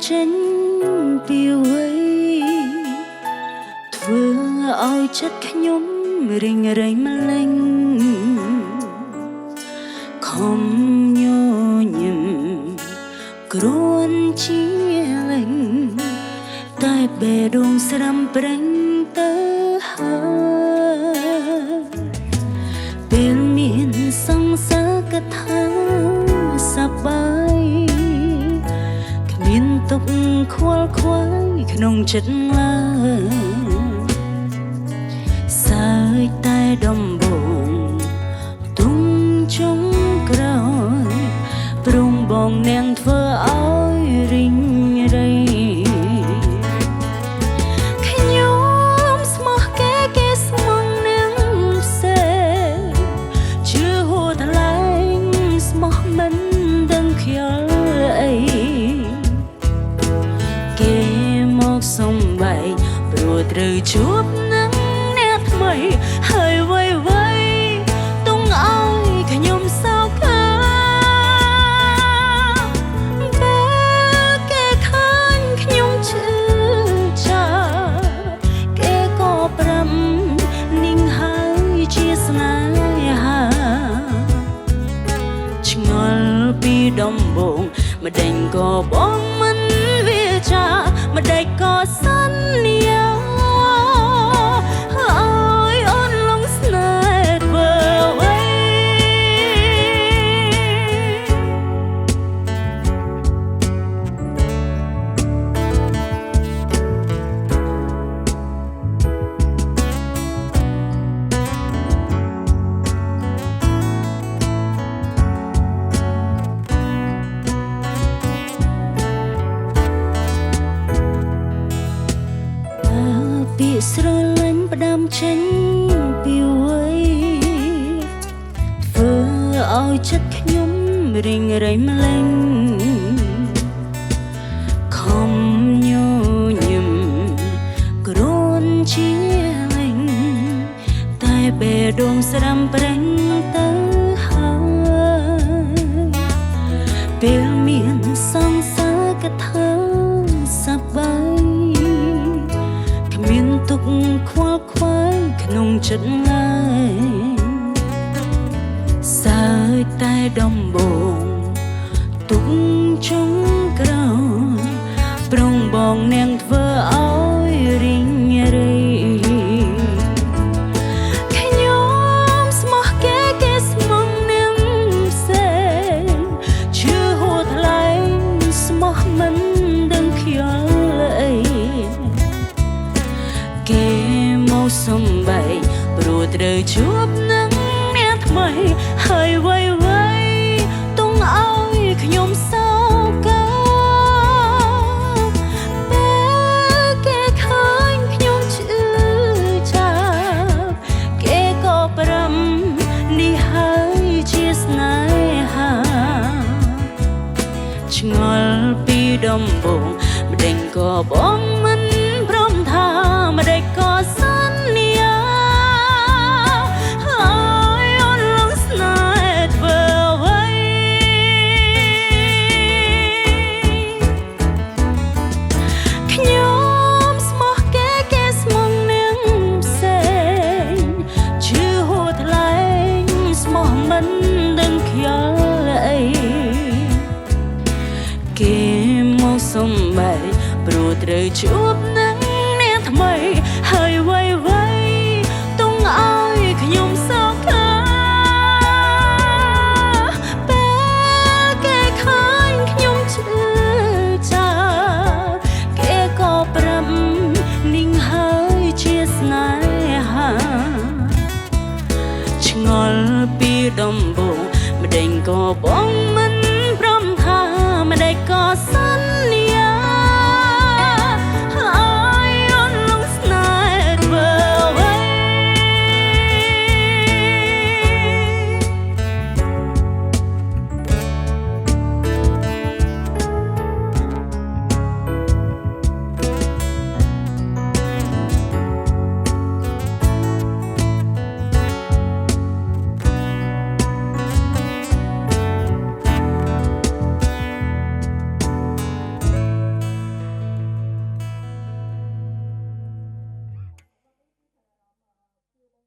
ចេញពីវ័យធ្វើឲ្យចិត្តខ្ញុំរិញរៃម្លេងខំញញឹមគ្រួនជាលេងតែបេះដូងស្រាំប្រេងទៅហើយពេលមានសង្សារកថាសប្បាយគ្មានទុកខ្វល់ខ្វាយក្នុងចិត្តឡើយសើចតែដំបងទុំចុងក្រោយព្រមបងនាងធ្វើឲ្យរិញរៃខ្ញុំស្មោះគេស្មងនាងផ្សេងជឿហួថ្លែងស្មោះមិនដឹងខ្យល់អីគេមកសំបែកព្រោះត្រូវជួបនឹងអ្នកថ្មីហើយវ័យទុំឲ្យខ្ញុំសោកគេឃើញខ្ញុំឈឺចាគេក៏ប្រាំនាងហើយជាស្នេហាឆ្ងល់ពីដំបងម្ដេចក៏បងមិនវាចាម្ដេចក៏សន្យាឲ្យអូនលងស្នេហ៍ធ្វើអ្វីពាក្យស្រឡាញ់ផ្ដាំចេញពីវ័យធ្វើឲ្យចិត្តខ្ញុំរិញរៃម្លេងខំញញឹមគ្រួនជាលេងតែបេះដូងស្រាំប្រេងទៅហើយពេលមានសង្សារកថាសប្បាយមានទុកខ្វល់ខ្វាយក្នុងចិត្តឡើយសើចតែដំបងទុកចុងក្រោយប្រងបងនាងធ្វើឲ្យរិញរៃខ្ញុំស្មោះគេស្មងនាងផ្សេងជឿហួថ្លែងស្មោះមិនដឹងខ្យល់អីគេមកសំបែកព្រោះត្រូវជួបនឹងអ្នកថ្មីហើយវ័យទុំឲ្យខ្ញុំសោកពេលគេឃើញខ្ញុំឈឺចាប់គេក៏ប្រាំនេះហើយជាស្នេហាឆ្ងល់ពីដំបងម្ដេចក៏បងមិនព្រមថាម្ដេចក៏សន្យាឲ្យអូនលងស្នេហ៍ធ្វើអ្វីខ្ញុំស្មោះគេស្មងនាងផ្សេងជឿហួថ្លែងស្មោះមិនដឹងខ្យល់អីគេមកសំបែកព្រោះត្រូវជួបនឹងអ្នកថ្មីហើយវ័យទុំឲ្យខ្ញុំសោកពេលគេឃើញខ្ញុំឈឺចាប់គេក៏ប្រាំនាងហើយជាស្នេហាឆ្ងល់ពីដំបងម្ដេចក៏បង